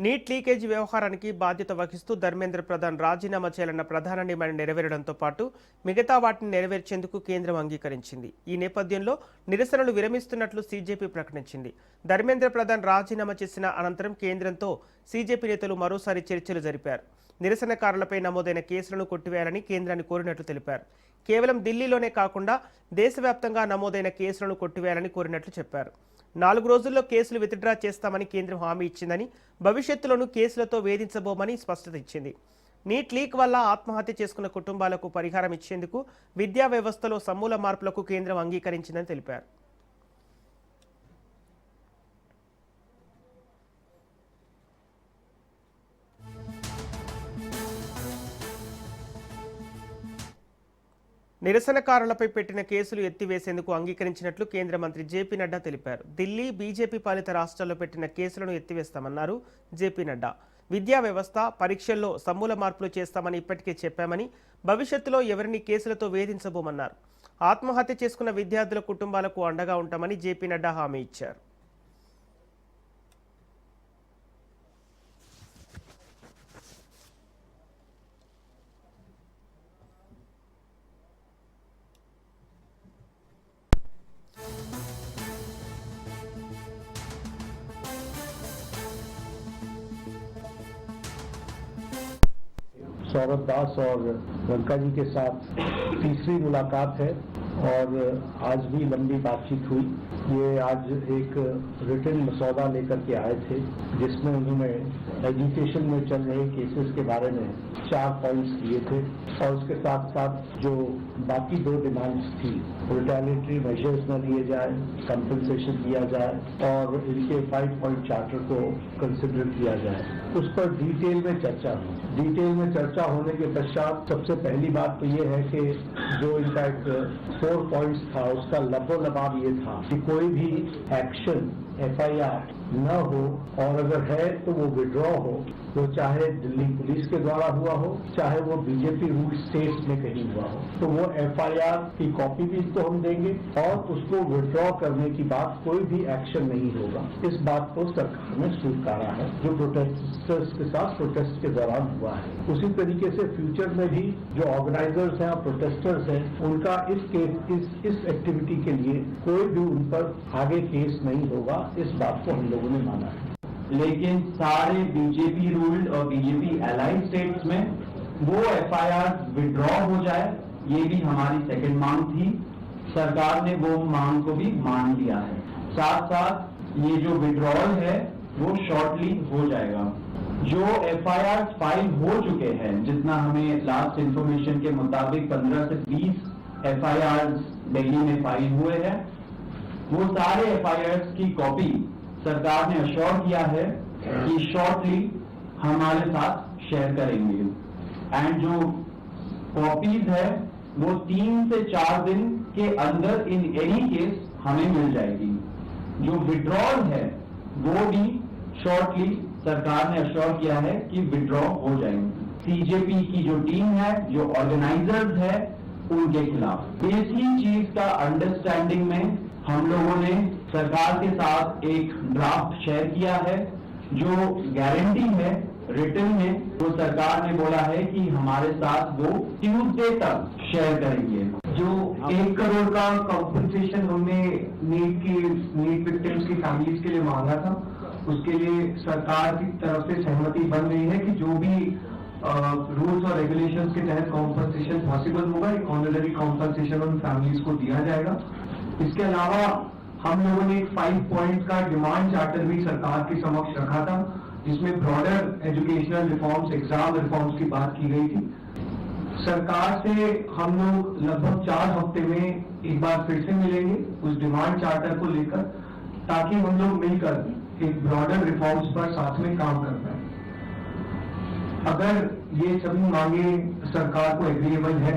Neat leakage వ్యవహారానికి బాధ్యత వహిస్తూ ధర్మేంద్ర ప్రధాన్ రాజీనామా చేయాలన్న ప్రధాన డిమాండ్ నెరవేరడంతో పాటు మిగతా వాటిని నెరవేర్చేందుకు కేంద్రం అంగీకరించింది. ఈ నేపథ్యంలో నిరసనలు విరమిస్తున్నట్లు సీజేపీ ప్రకటించింది. ధర్మేంద్ర ప్రధాన్ రాజీనామా చేసిన అనంతరం కేంద్రంతో సీజేపీ నేతలు మరోసారి చర్చలు జరిపారు. నిరసనకారులపై నమోదైన కేసులను కొట్టివేయాలని కేంద్రాన్ని కోరినట్లు తెలిపారు. కేవలం ఢిల్లీలోనే కాకుండా దేశవ్యాప్తంగా నమోదైన కేసులను కొట్టివేయాలని కోరినట్లు చెప్పారు. 4 రోజుల్లో కేసులు విత్డ్రా చేస్తామని కేంద్రం హామీ ఇచ్చిందని, భవిష్యత్తులోనూ కేసులతో వేధించబోమని స్పష్టత ఇచ్చింది. నీట్ లీక్ వల్ల ఆత్మహత్య చేసుకున్న కుటుంబాలకు పరిహారం ఇచ్చేందుకు విద్యా వ్యవస్థలో సమూల మార్పులకు కేంద్రం అంగీకరించిందని తెలిపారు. నిరసనకారులపై పెట్టిన కేసులు ఎత్తివేసేందుకు అంగీకరించినట్లు కేంద్ర మంత్రి జేపీ నడ్డా తెలిపారు. ఢిల్లీ, బీజేపీ పాలిత రాష్ట్రాల్లో పెట్టిన కేసులను ఎత్తివేస్తామన్నారు జేపీ నడ్డా. విద్యా వ్యవస్థ, పరీక్షల్లో సమూల మార్పులు చేస్తామని ఇప్పటికే చెప్పామని, భవిష్యత్తులో ఎవరిని కేసులతో వేధించబోమన్నారు. ఆత్మహత్య చేసుకున్న విద్యార్థుల కుటుంబాలకు అండగా ఉంటామని జేపీ నడ్డా హామీ ఇచ్చారు. सौरभ दास और लंका जी के साथ तीसरी मुलाकात है और आज भी लंबी बातचीत हुई। ये आज एक रिटन मसौदा लेकर के आए थे जिसमें उन्होंने एजुकेशन में चल रहे केसेस के बारे में 4 पॉइंट्स दिए थे और उसके साथ साथ जो बाकी 2 डिमांड्स थी, रिटेलिटरी मेजर्स न लिए जाए, कंपनसेशन दिया जाए और इनके 5 पॉइंट चार्टर को कंसिडर किया जाए, उस पर डिटेल में चर्चा हुई। डिटेल में चर्चा होने के पश्चात सबसे पहली बात तो ये है कि जो इनका एक 4 पॉइंट्स था उसका लबोलबाब ये था कि कोई भी एक्शन FIR न हो और अगर है तो वो विड्रॉ हो, तो चाहे दिल्ली पुलिस के द्वारा हुआ हो, चाहे वो बीजेपी रूल स्टेट्स में कहीं हुआ हो, तो वो FIR की कॉपी भी तो हम देंगे और उसको विड्रॉ करने की बात कोई भी एक्शन नहीं होगा। इस बात को सरकार ने स्वीकारा है जो प्रोटेस्टर्स के साथ प्रोटेस्ट के दौरान हुआ है। उसी तरीके से फ्यूचर में भी जो ऑर्गेनाइजर्स हैं और प्रोटेस्टर्स हैं उनका इस एक्टिविटी के लिए कोई भी उन पर आगे केस नहीं होगा, इस बात को हम लोगों ने माना है। लेकिन सारे बीजेपी रूल्ड और बीजेपी अलाइड स्टेट्स में वो FIR विड्रॉ हो जाए, ये भी हमारी सेकंड मांग थी। सरकार ने वो मांग को भी मान लिया है। साथ साथ ये जो विड्रॉल है वो शॉर्टली हो जाएगा। जो FIR फाइल हो चुके हैं, जितना हमें लास्ट इंफॉर्मेशन के मुताबिक 15 से 20 FIR दिल्ली में फाइल हुए हैं, वो सारे FIR की कॉपी सरकार ने अश्योर किया है कि शॉर्टली हमारे साथ शेयर करेंगे। एंड जो कॉपीज है वो 3 से 4 दिन के अंदर इन एनी केस हमें मिल जाएगी। जो विड्रॉल है वो भी शॉर्टली सरकार ने अश्योर किया है कि विड्रॉ हो जाएंगे। सीजेपी की जो टीम है, जो ऑर्गेनाइजर्स है, उनके खिलाफ इसी चीज का अंडरस्टैंडिंग में हम लोगों ने सरकार के साथ एक ड्राफ्ट शेयर किया है जो गारंटी है रिटर्न में, तो सरकार ने बोला है कि हमारे साथ वो ट्यूसडे तक शेयर करेंगे। जो 1 करोड़ का कॉम्पनसेशन हमने नीट विक्टिम्स की फैमिलीज के लिए मांगा था, उसके लिए सरकार की तरफ से सहमति बन रही है कि जो भी रूल्स और रेगुलेशंस के तहत कॉम्पनसेशन पॉसिबल होगा, एक ऑनररी कॉम्पनसेशन उन फैमिलीज को दिया जाएगा। इसके अलावा हम लोगों ने एक 5 पॉइंट का डिमांड चार्टर भी सरकार के समक्ष रखा था, जिसमें broader educational reforms, exam reforms की बात की गई थी। सरकार से हम लोग लगभग 4 हफ्ते में एक बार फिर से मिलेंगे उस डिमांड चार्टर को लेकर, ताकि हम लोग मिलकर एक ब्रॉडर रिफॉर्म्स पर साथ में काम कर पाए। अगर ये सभी मांगे सरकार को एग्रीएबल है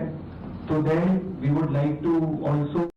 तो then we would like to also